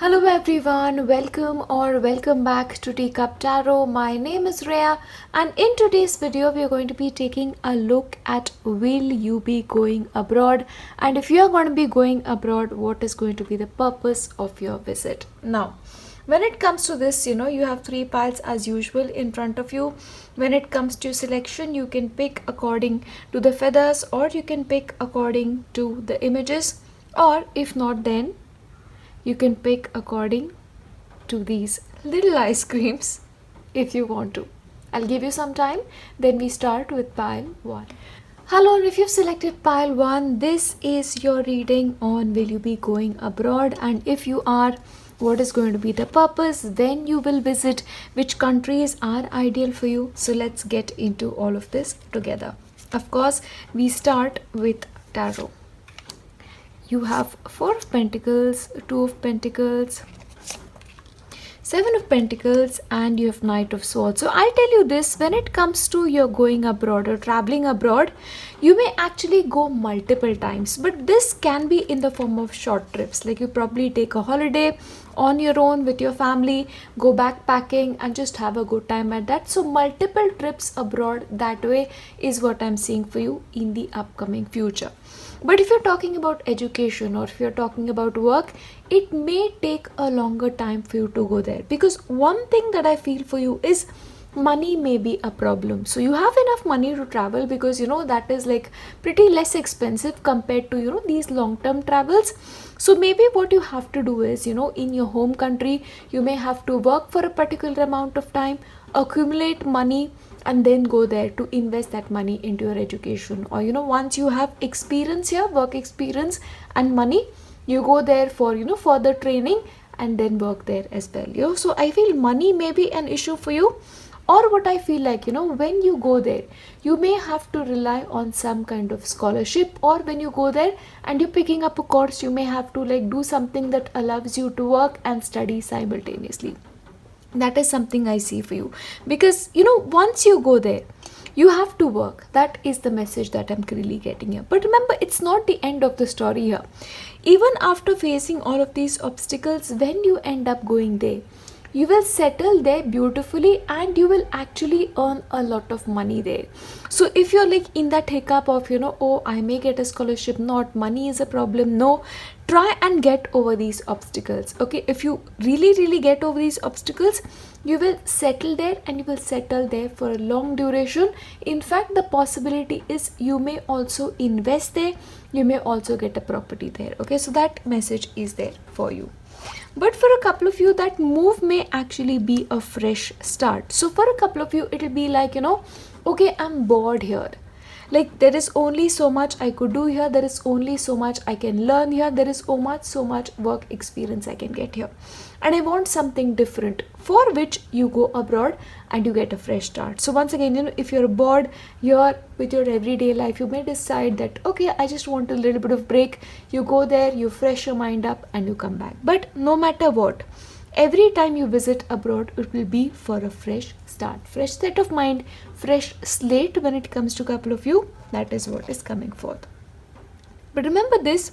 Hello everyone, welcome back to Teacup Tarot. My name is Reya, and in today's video we are going to be taking a look at will you be going abroad, and if you are going to be going abroad, what is going to be the purpose of your visit. Now, when it comes to this, you have three piles as usual in front of you. When it comes to selection, you can pick according to the feathers, or you can pick according to the images, or if not, then you can pick according to these little ice creams if you want to. I'll give you some time. Then we start with pile 1. Hello, and if you've selected pile 1, this is your reading on will you be going abroad, and if you are, what is going to be the purpose, when you will visit, which countries are ideal for you. So let's get into all of this together. Of course, we start with tarot. You have 4 of Pentacles, 2 of Pentacles, 7 of Pentacles, and you have Knight of Swords. So I'll tell you this, when it comes to your going abroad or traveling abroad, you may actually go multiple times, but this can be in the form of short trips. Like you probably take a holiday on your own with your family, go backpacking and just have a good time at that. So multiple trips abroad that way is what I'm seeing for you in the upcoming future. But if you're talking about education or if you're talking about work, it may take a longer time for you to go there, because one thing that I feel for you is money may be a problem. So you have enough money to travel, because that is like pretty less expensive compared to these long-term travels. So maybe what you have to do is in your home country you may have to work for a particular amount of time, accumulate money, and then go there to invest that money into your education. Or once you have experience here, work experience and money, you go there for further training and then work there as well. So I feel money may be an issue for you. Or what I feel like, when you go there, you may have to rely on some kind of scholarship, or when you go there and you're picking up a course, you may have to do something that allows you to work and study simultaneously. That is something I see for you, because once you go there, you have to work. That is the message that I'm really getting here. But remember, it's not the end of the story here. Even after facing all of these obstacles, when you end up going there, you will settle there beautifully and you will actually earn a lot of money there. So if you're in that hiccup of oh, I may get a scholarship, not money is a problem, no, try and get over these obstacles. Okay, if you really get over these obstacles, you will settle there, and you will settle there for a long duration. In fact, the possibility is you may also invest there, you may also get a property there. Okay, so that message is there for you. But for a couple of you, that move may actually be a fresh start. So for a couple of you, it'll be like, okay, I'm bored here. Like there is only so much I could do here. There is only so much I can learn here. There is so much work experience I can get here. And I want something different, for which you go abroad and you get a fresh start. So once again, if you're bored here with your everyday life, you may decide that, okay, I just want a little bit of break. You go there, you fresh your mind up and you come back. But no matter what, every time you visit abroad, it will be for a fresh start, fresh set of mind, fresh slate when it comes to a couple of you. That is what is coming forth. But remember this,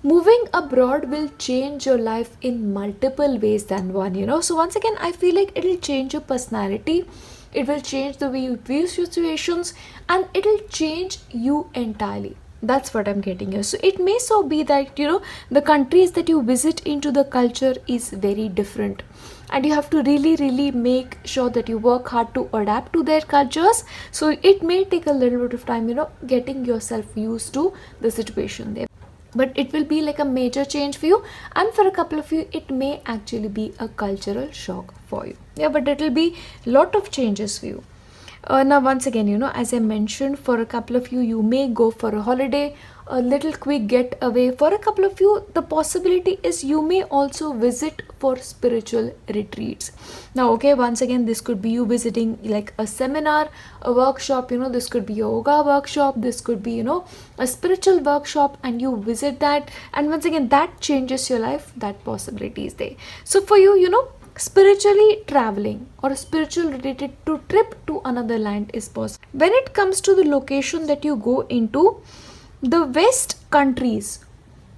moving abroad will change your life in multiple ways than one. So once again, I feel like it will change your personality, it will change the way you view situations, and it will change you entirely. That's what I'm getting here. So it may so be that the countries that you visit into, the culture is very different, and you have to really make sure that you work hard to adapt to their cultures. So it may take a little bit of time getting yourself used to the situation there. But it will be like a major change for you, and for a couple of you, it may actually be a cultural shock for you. Yeah, but it will be a lot of changes for you. Now once again, as I mentioned, for a couple of you, you may go for a holiday, a little quick getaway. For a couple of you, the possibility is you may also visit for spiritual retreats. Now, okay, once again, this could be you visiting like a seminar, a workshop, this could be a yoga workshop, this could be, a spiritual workshop, and you visit that. And once again, that changes your life. That possibility is there. So for you, spiritually traveling or spiritual related to trip to another land is possible. When it comes to the location that you go into, the West countries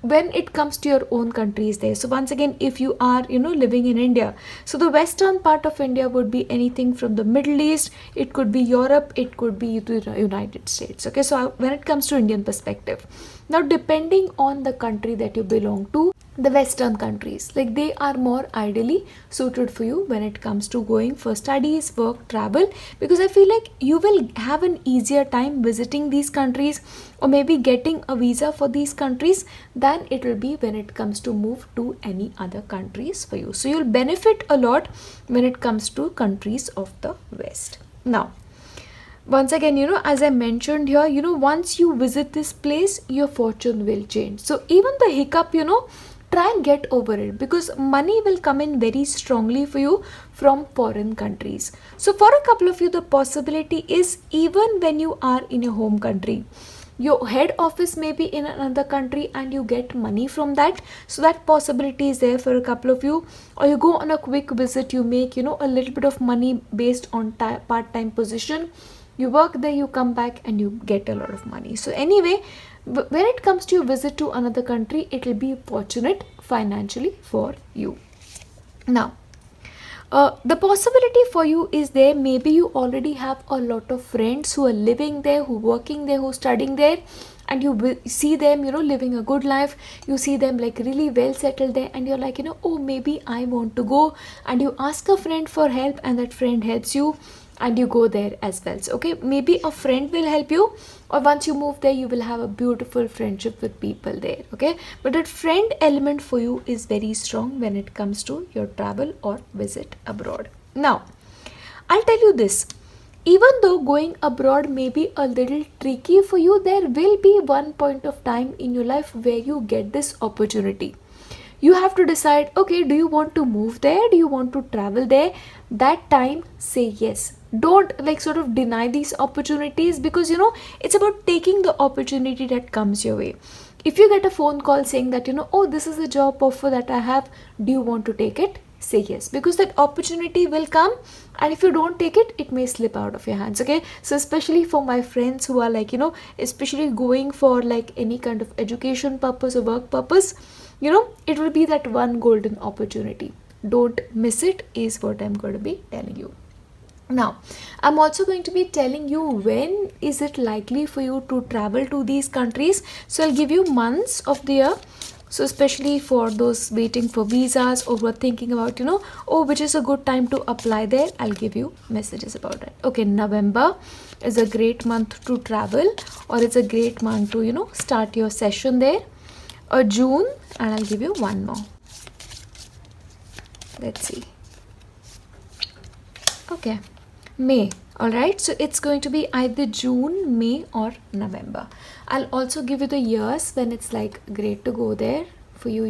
when it comes to your own countries there. So once again, if you are living in India, so the western part of India would be anything from the Middle East, it could be Europe, it could be the United States. Okay, so when it comes to Indian perspective, now depending on the country that you belong to, the western countries, like, they are more ideally suited for you when it comes to going for studies, work, travel, because I feel like you will have an easier time visiting these countries or maybe getting a visa for these countries than it will be when it comes to move to any other countries for you. So you'll benefit a lot when it comes to countries of the West. Now, once again, as I mentioned here, once you visit this place, your fortune will change. So even the hiccup, try and get over it, because money will come in very strongly for you from foreign countries. So for a couple of you, the possibility is, even when you are in your home country, your head office may be in another country and you get money from that. So that possibility is there for a couple of you. Or you go on a quick visit, you make a little bit of money based on part-time position, you work there, you come back and you get a lot of money. So anyway, when it comes to your visit to another country, it will be fortunate financially for you. Now, the possibility for you is there, maybe you already have a lot of friends who are living there, who are working there, who are studying there, and you see them living a good life, you see them like really well settled there, and you're like, oh, maybe I want to go, and you ask a friend for help and that friend helps you and you go there as well. So okay, maybe a friend will help you, or once you move there, you will have a beautiful friendship with people there. Okay, but that friend element for you is very strong when it comes to your travel or visit abroad. Now, I'll tell you this, even though going abroad may be a little tricky for you, there will be one point of time in your life where you get this opportunity. You have to decide, okay, do you want to move there? Do you want to travel there? That time, say yes. Don't sort of deny these opportunities, because it's about taking the opportunity that comes your way. If you get a phone call saying that, oh, this is a job offer that I have, do you want to take it? Say yes, because that opportunity will come, and if you don't take it, it may slip out of your hands. Okay, so especially for my friends who are especially going for any kind of education purpose or work purpose, it will be that one golden opportunity. Don't miss it, is what I'm going to be telling you. Now, I'm also going to be telling you when is it likely for you to travel to these countries. So I'll give you months of the year. So especially for those waiting for visas or who are thinking about, which is a good time to apply there, I'll give you messages about that. Okay, November is a great month to travel, or it's a great month to, start your session there. Or June, and I'll give you one more. Let's see. Okay, May. Alright, so it's going to be either June, May or November. I'll also give you the years when it's great to go there for you,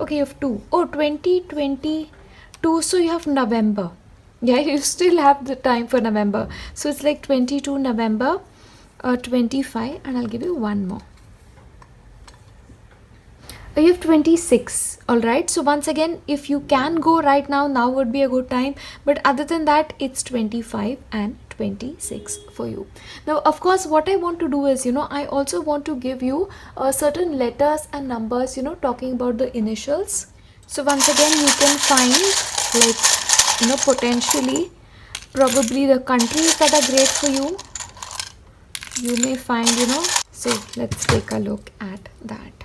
Okay, you have 2022, so you have November. Yeah, you still have the time for November. So it's 22 November, 25, and I'll give you one more. You have 26. Alright, so once again, if you can go right now would be a good time, but other than that, it's 25 and 26 for you. Now, of course, what I want to do is, I also want to give you certain letters and numbers, talking about the initials. So once again, you can find potentially probably the countries that are great for you. You may find, so let's take a look at that.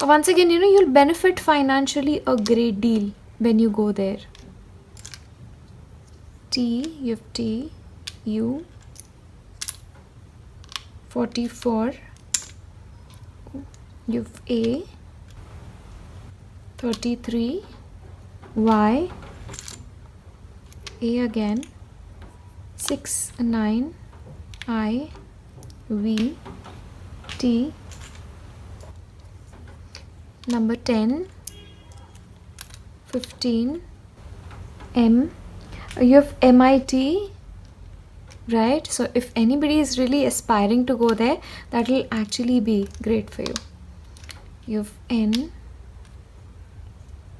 Once again, you'll benefit financially a great deal when you go there. T, you have T, U, 44, you have A, 33, Y, A again, 6, 9, I, V, T, number 10, 15, M, you have MIT, right? So if anybody is really aspiring to go there, that will actually be great for you. You have N,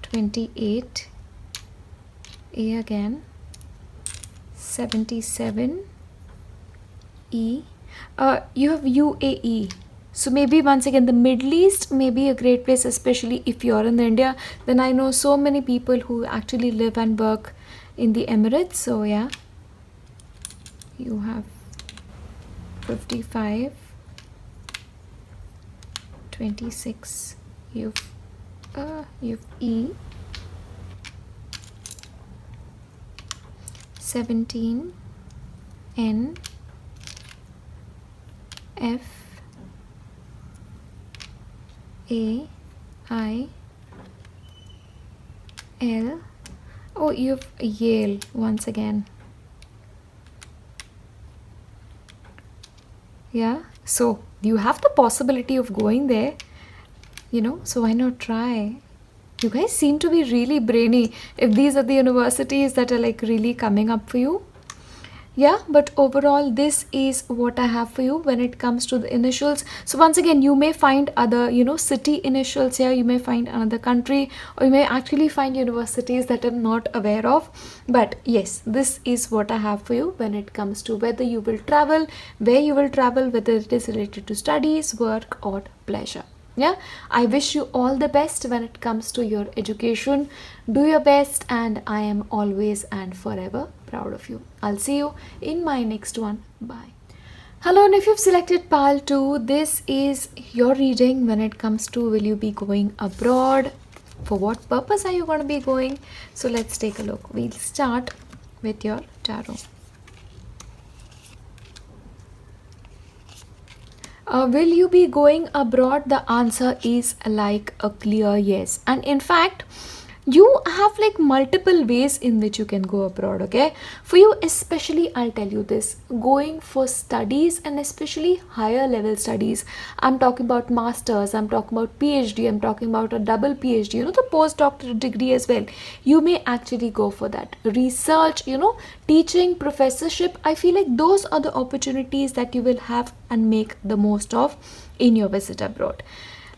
28, A again, 77, E, you have UAE, So maybe once again the Middle East may be a great place, especially if you're in India. Then I know so many people who actually live and work in the Emirates. So yeah, you have 55, 26, you've E, 17, N, F, A, I, L. Oh, you've Yale once again. Yeah, so you have the possibility of going there, so why not try? You guys seem to be really brainy if these are the universities that are like really coming up for you. Yeah, but overall this is what I have for you when it comes to the initials. So once again, you may find other city initials here, you may find another country, or you may actually find universities that I'm not aware of. But yes, this is what I have for you when it comes to whether you will travel, where you will travel, whether it is related to studies, work, or pleasure. Yeah, I wish you all the best when it comes to your education. Do your best, and I am always and forever proud of you. I'll see you in my next one. Bye. Hello, and if you've selected PAL 2, this is your reading when it comes to will you be going abroad? For what purpose are you going to be going? So let's take a look. We'll start with your tarot. Will you be going abroad? The answer is like a clear yes. And in fact, you have like multiple ways in which you can go abroad. Okay, for you especially, I'll tell you this: going for studies, and especially higher level studies. I'm talking about masters, I'm talking about PhD, I'm talking about a double PhD, the postdoctoral degree as well. You may actually go for that. Research, teaching, professorship, I feel like those are the opportunities that you will have and make the most of in your visit abroad.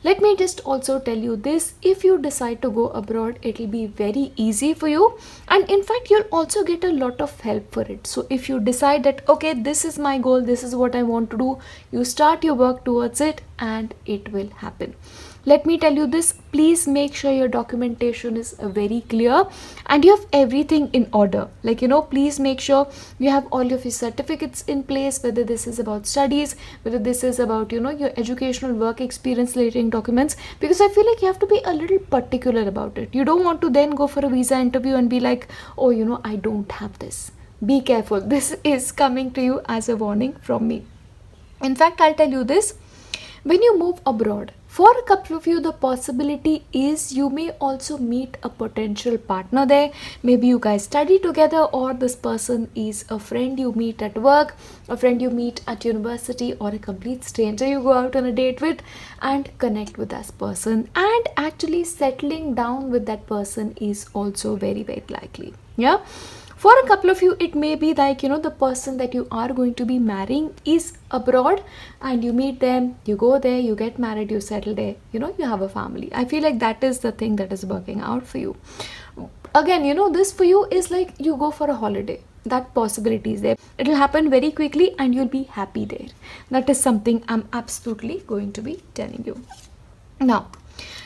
Let me just also tell you this: if you decide to go abroad, it will be very easy for you, and in fact you'll also get a lot of help for it. So if you decide that okay, this is my goal, this is what I want to do, you start your work towards it and it will happen. Let me tell you this: please make sure your documentation is very clear and you have everything in order. Please make sure you have all of your certificates in place, whether this is about studies, whether this is about your educational work experience relating documents, because I feel like you have to be a little particular about it. You don't want to then go for a visa interview and be like, oh, I don't have this. Be careful. This is coming to you as a warning from me. In fact, I'll tell you this: when you move abroad, for a couple of you, the possibility is you may also meet a potential partner there. Maybe you guys study together, or this person is a friend you meet at work, a friend you meet at university, or a complete stranger you go out on a date with and connect with that person. And actually settling down with that person is also very, very likely. Yeah. For a couple of you, it may be like, the person that you are going to be marrying is abroad, and you meet them, you go there, you get married, you settle there, you have a family. I feel like that is the thing that is working out for you. Again, this for you is like you go for a holiday. That possibility is there. It will happen very quickly and you'll be happy there. That is something I'm absolutely going to be telling you. Now,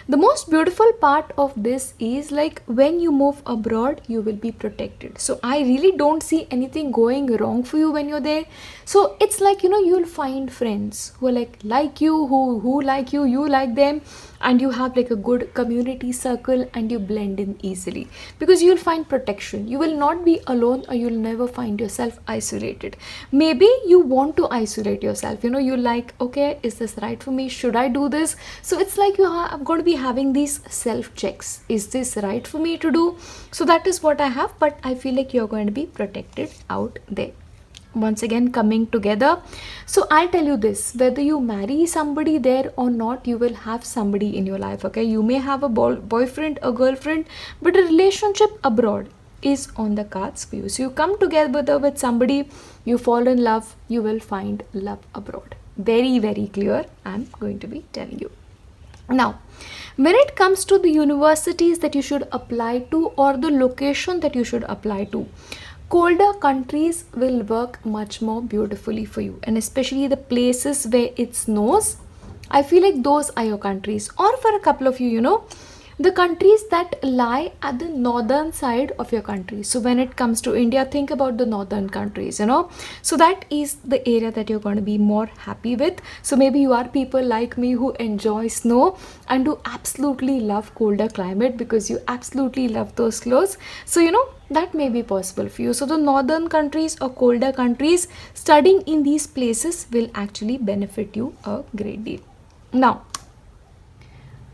the most beautiful part of this is like when you move abroad, you will be protected. So I really don't see anything going wrong for you when you're there. So it's like, you'll find friends who are like you, who like you, you like them, and you have like a good community circle and you blend in easily because you'll find protection. You will not be alone, or you'll never find yourself isolated. Maybe you want to isolate yourself. You like, okay, is this right for me? Should I do this? So it's like I'm going to be having these self checks. Is this right for me to do? So that is what I have, but I feel like you're going to be protected out there. Once again, coming together. So I'll tell you this: whether you marry somebody there or not, you will have somebody in your life. Okay, you may have a boyfriend, a girlfriend, but a relationship abroad is on the cards for you. So you come together with somebody, you fall in love, you will find love abroad. Very, very clear, I'm going to be telling you. Now, when it comes to the universities that you should apply to, or the location that you should apply to, colder countries will work much more beautifully for you, and especially the places where it snows I feel like those are your countries. Or for a couple of you, the countries that lie at the northern side of your country. So when it comes to India, think about the northern countries, so that is the area that you're going to be more happy with. So maybe you are people like me who enjoy snow and who absolutely love colder climate because you absolutely love those clothes. So that may be possible for you. So the northern countries or colder countries, studying in these places will actually benefit you a great deal.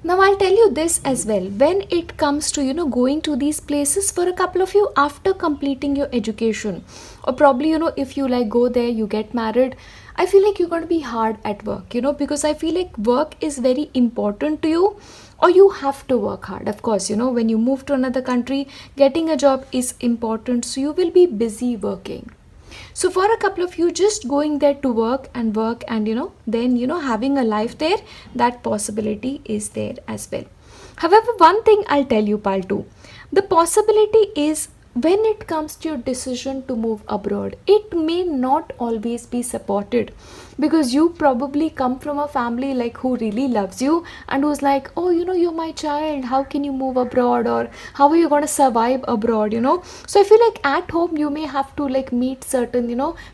Now I'll tell you this as well. When it comes to going to these places, for a couple of you, after completing your education, or probably if you like go there, you get married, I feel like you're going to be hard at work, because I feel like work is very important to you, or you have to work hard. Of course, when you move to another country, getting a job is important, so you will be busy working. So for a couple of you, just going there to work and then having a life there, that possibility is there as well. However, one thing I'll tell you, Paltu, the possibility is when it comes to your decision to move abroad, it may not always be supported, because you probably come from a family like who really loves you and who's like, oh, you're my child, how can you move abroad, or how are you going to survive abroad. So I feel like at home you may have to like meet certain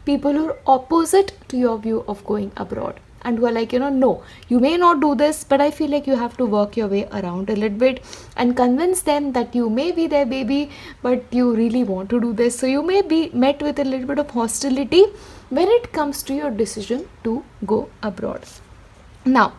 people who are opposite to your view of going abroad, and who are like, no, you may not do this, but I feel like you have to work your way around a little bit and convince them that you may be their baby, but you really want to do this. So you may be met with a little bit of hostility when it comes to your decision to go abroad. Now,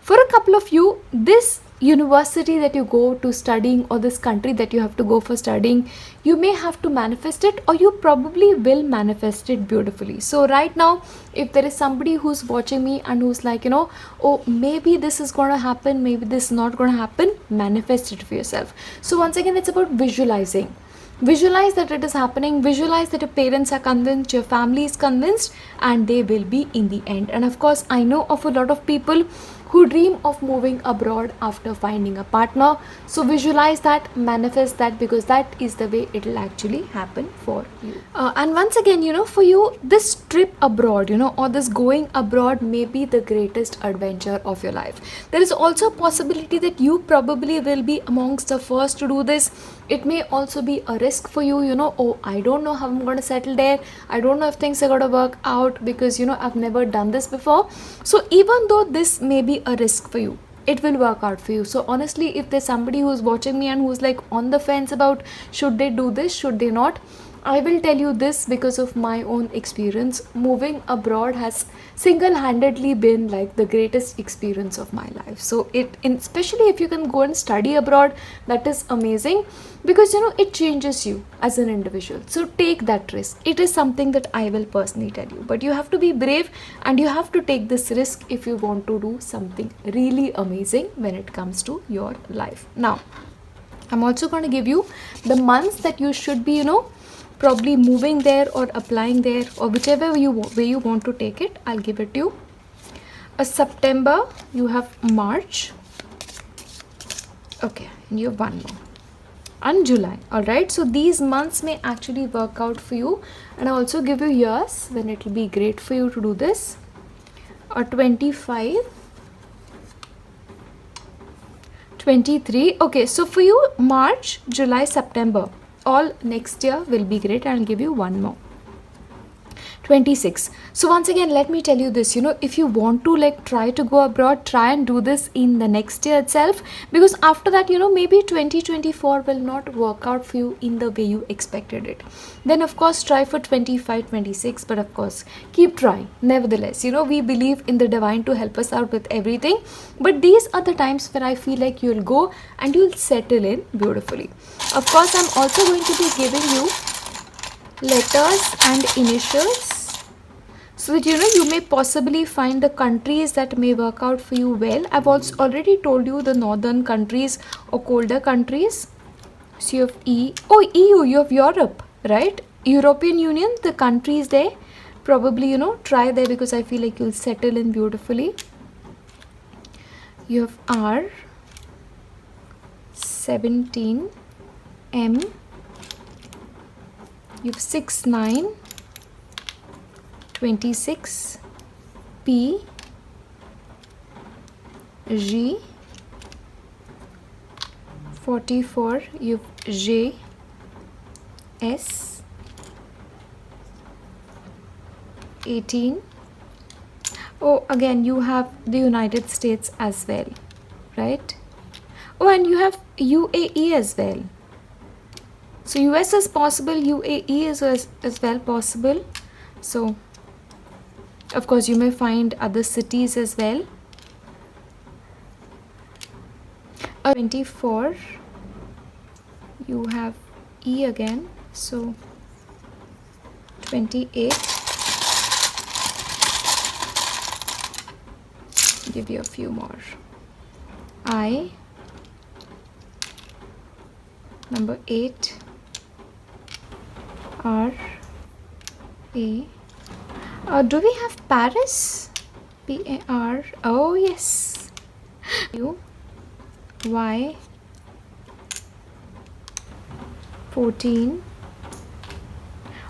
for a couple of you, this university that you go to studying, or this country that you have to go for studying, you may have to manifest it, or you probably will manifest it beautifully. So right now, if there is somebody who's watching me and who's like, oh, maybe this is going to happen, maybe this is not going to happen, manifest it for yourself. So once again, it's about visualizing. Visualize that it is happening, visualize that your parents are convinced, your family is convinced, and they will be in the end. And of course, I know of a lot of people who dream of moving abroad after finding a partner. So visualize that, manifest that, because that is the way it will actually happen for you. And once again, for you, this trip abroad, or this going abroad may be the greatest adventure of your life. There is also a possibility that you probably will be amongst the first to do this. It may also be a risk for you, oh, I don't know how I'm going to settle there. I don't know if things are going to work out, because, I've never done this before. So even though this may be a risk for you, it will work out for you. So honestly, if there's somebody who's watching me and who's like on the fence about should they do this, should they not, I will tell you this because of my own experience. Moving abroad has single-handedly been like the greatest experience of my life. So especially if you can go and study abroad, that is amazing, because it changes you as an individual. So take that risk. It is something that I will personally tell you, but you have to be brave and you have to take this risk if you want to do something really amazing when it comes to your life. Now, I'm also going to give you the months that you should be, probably moving there or applying there, or whichever way you want to take it. I'll give it to you. September, you have March, okay, and you have one more, and July. All right, so these months may actually work out for you, and I also give you years when it will be great for you to do this. 25, 23. Okay, so for you, March, July, September, all next year will be great. I'll give you one more. 26. So once again, let me tell you this, if you want to like try to go abroad, try and do this in the next year itself, because after that, maybe 2024 will not work out for you in the way you expected it. Then of course, try for 25, 26, but of course, keep trying. Nevertheless, we believe in the divine to help us out with everything, but these are the times when I feel like you'll go and you'll settle in beautifully. Of course, I'm also going to be giving you letters and initials, so that you may possibly find the countries that may work out for you well. I've also already told you the northern countries or colder countries. So you have EU, you have Europe, right? European Union, the countries there, probably try there, because I feel like you'll settle in beautifully. You have R, 17, M, you have 6, 9, 26, P, G. 44, you've J. S. 18. Oh, again you have the United States as well, right? Oh, and you have UAE as well. So US is possible, UAE is as well possible. So of course you may find other cities as well. 24, you have E again, so 28. Give you a few more. I. Number 8. R. A. Do we have Paris? P-A-R. Oh yes. U. Y. 14.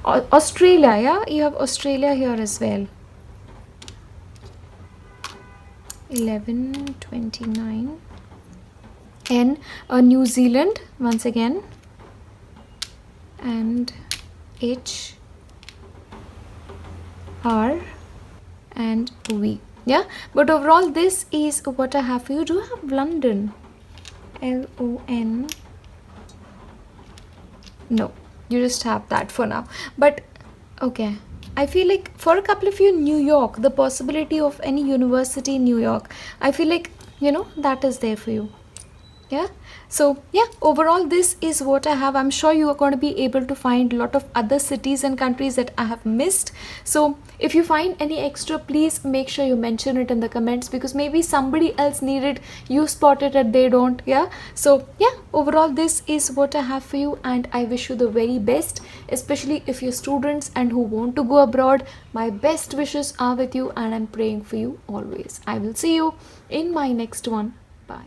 Australia, yeah? You have Australia here as well. 11, 29. N. New Zealand once again. And H. R. And V. Yeah, but overall this is what I have for you. Do you have London? L-O-N. No, you just have that for now. But okay, I feel like for a couple of you, New York, the possibility of any university in New York, I feel like, you know, that is there for you. Yeah, so yeah, overall this is what I have. I'm sure you are going to be able to find a lot of other cities and countries that I have missed. So if you find any extra, please make sure you mention it in the comments, because maybe somebody else need it, you spotted it, they don't. Yeah, so yeah, overall this is what I have for you, and I wish you the very best, especially if you're students and who want to go abroad. My best wishes are with you, and I'm praying for you always. I will see you in my next one. Bye.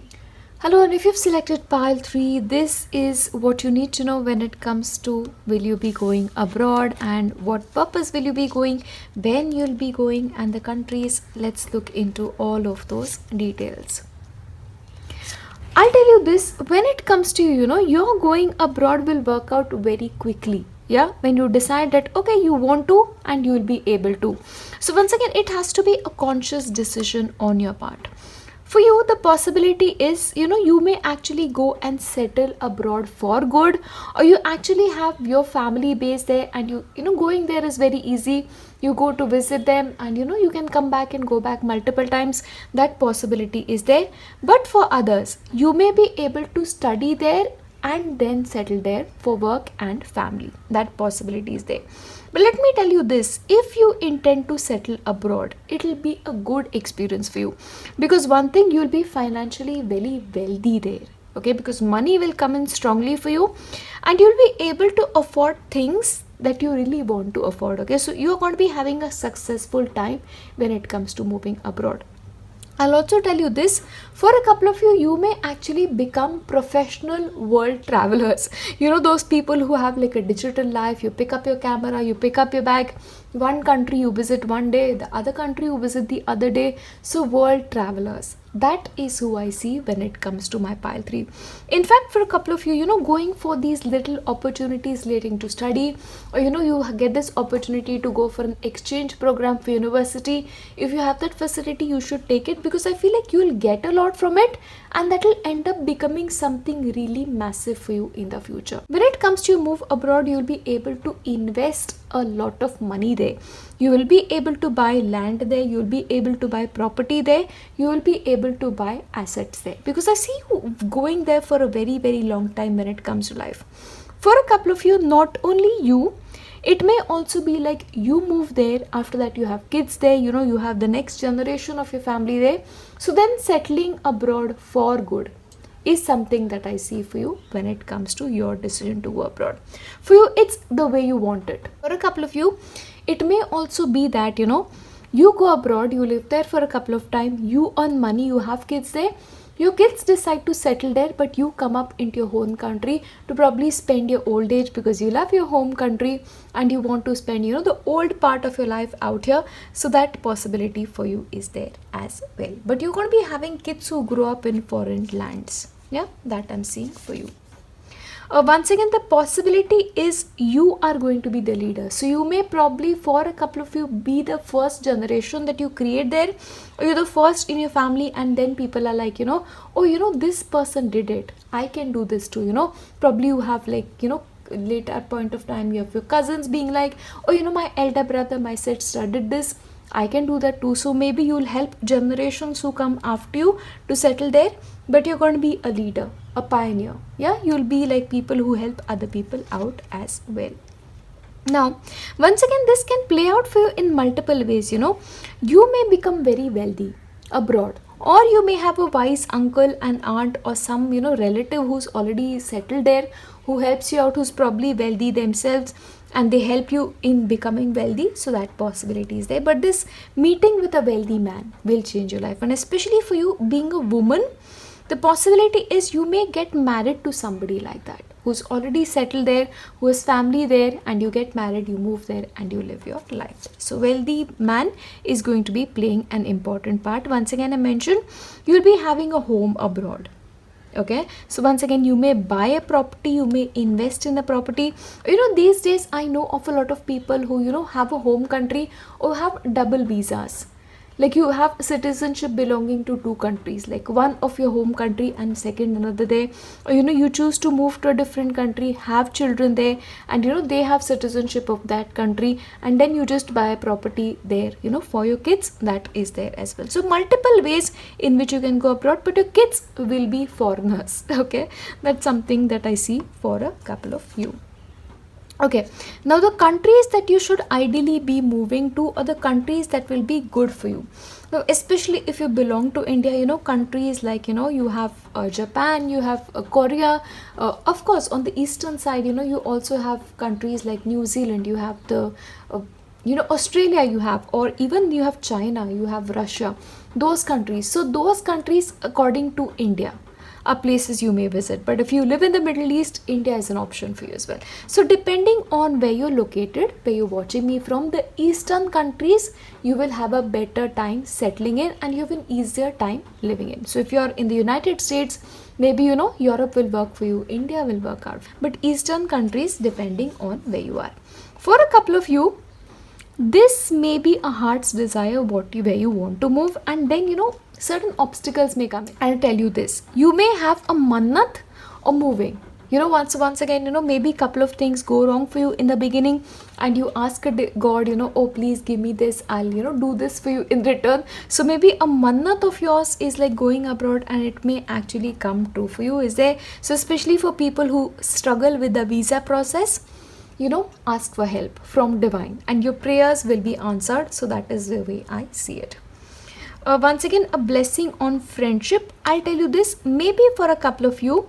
Hello, and if you've selected pile 3, this is what you need to know when it comes to will you be going abroad and what purpose will you be going, when you'll be going, and the countries. Let's look into all of those details. I'll tell you this, when it comes to you, your going abroad will work out very quickly. Yeah, when you decide that okay, you want to and you will be able to. So once again, it has to be a conscious decision on your part. For you, the possibility is, you may actually go and settle abroad for good, or you actually have your family base there, and going there is very easy. You go to visit them, and you can come back and go back multiple times. That possibility is there. But for others, you may be able to study there and then settle there for work and family. That possibility is there. But let me tell you this, if you intend to settle abroad, it will be a good experience for you, because one thing, you will be financially very wealthy there, okay, because money will come in strongly for you, and you'll be able to afford things that you really want to afford, okay. So you're going to be having a successful time when it comes to moving abroad. I'll also tell you this, for a couple of you, you may actually become professional world travelers. Those people who have like a digital life, you pick up your camera, you pick up your bag, one country you visit one day, the other country you visit the other day. So world travelers, that is who I see when it comes to my pile 3. In fact, for a couple of you, going for these little opportunities relating to study, or you get this opportunity to go for an exchange program for university. If you have that facility, you should take it, because I feel like you will get a lot from it, and that will end up becoming something really massive for you in the future. When it comes to move abroad, you will be able to invest a lot of money there. You will be able to buy land there, you will be able to buy property there, you will be able to buy assets there, because I see you going there for a very, very long time when it comes to life. For a couple of you, not only you, it may also be like you move there, after that you have kids there, you have the next generation of your family there. So then settling abroad for good is something that I see for you when it comes to your decision to go abroad. For you, it's the way you want it. For a couple of you, it may also be that, you go abroad, you live there for a couple of time, you earn money, you have kids there, Your kids decide to settle there, but you come up into your home country to probably spend your old age because you love your home country and you want to spend, the old part of your life out here. So that possibility for you is there as well. But you're going to be having kids who grow up in foreign lands. Yeah, that I'm seeing for you. Once again, the possibility is you are going to be the leader. So you may probably, for a couple of you, be the first generation that you create there, or you're the first in your family, and then people are like, oh, this person did it, I can do this too. Probably you have like, later point of time, you have your cousins being like, oh, my elder brother, my sister did this, I can do that too. So maybe you'll help generations who come after you to settle there, but you're going to be a leader, a pioneer. Yeah, you'll be like people who help other people out as well. Now, once again, this can play out for you in multiple ways. You may become very wealthy abroad, or you may have a wise uncle and aunt or some relative who's already settled there, who helps you out, who's probably wealthy themselves, and they help you in becoming wealthy. So that possibility is there. But this meeting with a wealthy man will change your life, and especially for you being a woman, the possibility is you may get married to somebody like that, who's already settled there, who has family there, and you get married, you move there, and you live your life. So wealthy man is going to be playing an important part. Once again, I mentioned you'll be having a home abroad. Okay, so once again, you may buy a property, you may invest in a property. These days I know of a lot of people who have a home country or have double visas. Like you have citizenship belonging to two countries, like one of your home country and second another there. Or you choose to move to a different country, have children there, and they have citizenship of that country, and then you just buy a property there, for your kids. That is there as well. So multiple ways in which you can go abroad, but your kids will be foreigners. Okay, that's something that I see for a couple of you. Okay, now the countries that you should ideally be moving to are the countries that will be good for you. Now, especially if you belong to India, countries like, you have Japan, you have Korea. Of course, on the eastern side, you also have countries like New Zealand, you have the, Australia you have, or even you have China, you have Russia, those countries. So those countries, according to India, are places you may visit. But if you live in the Middle East, India is an option for you as well. So depending on where you're located, where you're watching me from, the eastern countries, you will have a better time settling in and you have an easier time living in. So if you're in the United States, maybe Europe will work for you, India will work out. But eastern countries, depending on where you are. For a couple of you, this may be a heart's desire where you want to move, and then certain obstacles may come in. I'll tell you this, you may have a mannat or moving. Once again, maybe a couple of things go wrong for you in the beginning, and you ask God, oh please give me this, I'll do this for you in return. So maybe a mannat of yours is like going abroad, and it may actually come true for you, is there? So especially for people who struggle with the visa process, ask for help from divine, and your prayers will be answered. So that is the way I see it. Once again, a blessing on friendship. I'll tell you this, maybe for a couple of you,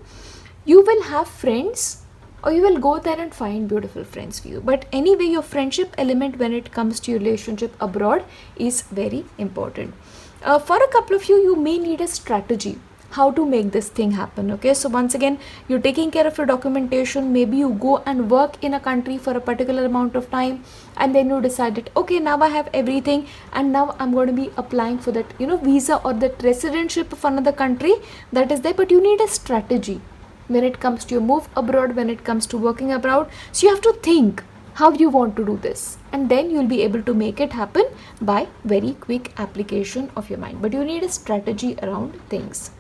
you will have friends, or you will go there and find beautiful friends for you. But anyway, your friendship element when it comes to your relationship abroad is very important. For a couple of you, you may need a strategy how to make this thing happen. Okay, so once again, you're taking care of your documentation. Maybe you go and work in a country for a particular amount of time, and then you decided, okay, now I have everything, and now I'm going to be applying for that visa or that residentship of another country that is there. But you need a strategy when it comes to your move abroad, when it comes to working abroad. So you have to think how you want to do this, and then you'll be able to make it happen by very quick application of your mind. But you need a strategy around things.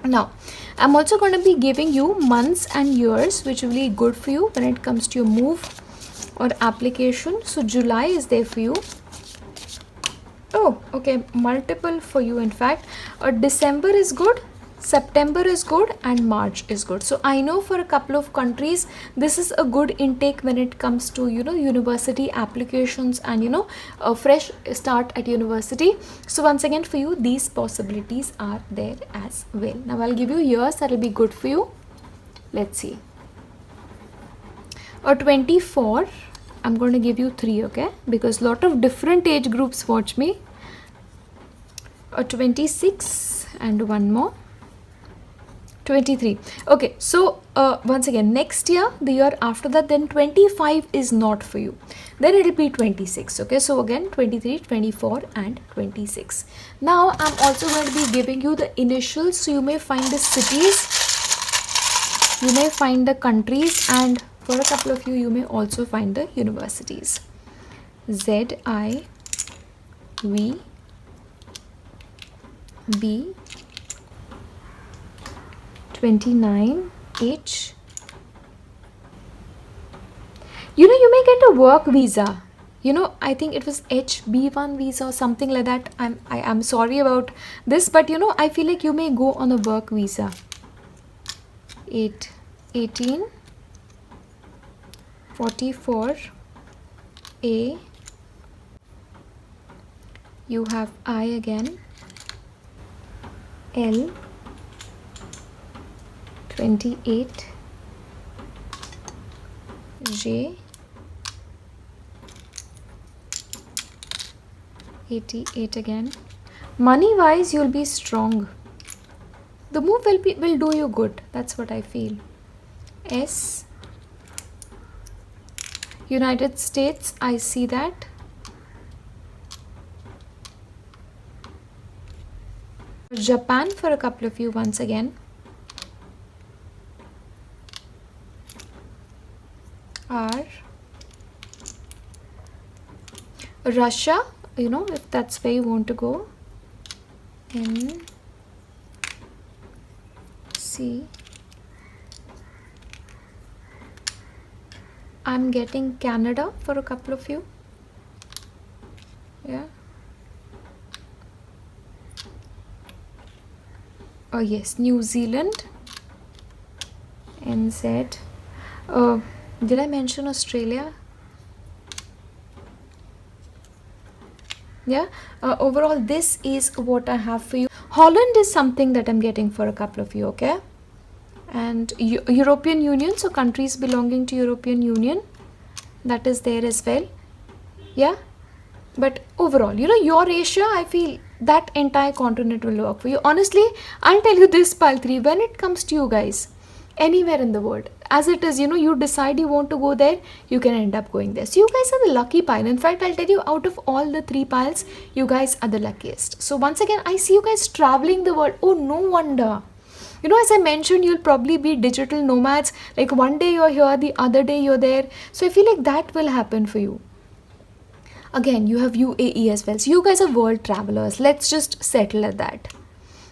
Now, I'm also going to be giving you months and years which will be good for you when it comes to your move or application. So July is there for you. Oh, okay, multiple for you in fact. December is good, September is good, and March is good. So I know for a couple of countries, this is a good intake when it comes to university applications and a fresh start at university. So once again, for you, these possibilities are there as well. Now I'll give you years that will be good for you. Let's see. 24. I'm going to give you 3, okay, because lot of different age groups watch me. 26 and one more. 23. Okay, so once again, next year, the year after that, then 25 is not for you. Then it will be 26. Okay, so again 23, 24 and 26. Now I'm also going to be giving you the initials. So you may find the cities, you may find the countries, and for a couple of you, you may also find the universities. Z, I, V, B, 29, H. You know, you may get a work visa. You know, I think it was HB1 visa or something like that. I'm sorry about this, but you know, I feel like you may go on a work visa. 8, 18, 44, A. You have I again. L, 28, J, 88 again. Money wise, you'll be strong. The move will do you good. That's what I feel. S, United States, I see that. Japan for a couple of you once again. R, Russia, you know, if that's where you want to go. N, C, I'm getting Canada for a couple of you. Yeah. Oh yes, New Zealand. NZ. Did I mention Australia? Yeah. Overall, this is what I have for you. Holland is something that I'm getting for a couple of you, okay? And European Union, so countries belonging to European Union, that is there as well. Yeah. But overall, you know, Eurasia, I feel that entire continent will work for you. Honestly, I'll tell you this, pile 3, when it comes to you guys, anywhere in the world, as it is, you know, you decide you want to go there, you can end up going there. So you guys are the lucky pile. In fact, I'll tell you, out of all the 3 piles, you guys are the luckiest. So once again, I see you guys traveling the world. Oh, no wonder. You know, as I mentioned, you'll probably be digital nomads. Like one day you're here, the other day you're there. So I feel like that will happen for you. Again, you have UAE as well. So you guys are world travelers. Let's just settle at that.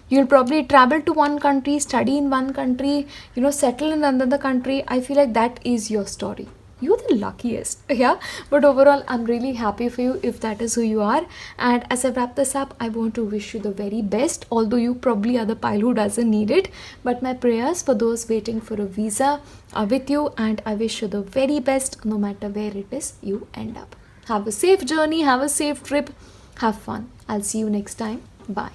You'll probably travel to one country, study in one country, you know, settle in another country. I feel like that is your story. You're the luckiest. Yeah. But overall, I'm really happy for you if that is who you are. And as I wrap this up, I want to wish you the very best. Although you probably are the pile who doesn't need it. But my prayers for those waiting for a visa are with you. And I wish you the very best no matter where it is you end up. Have a safe journey, have a safe trip, have fun. I'll see you next time. Bye.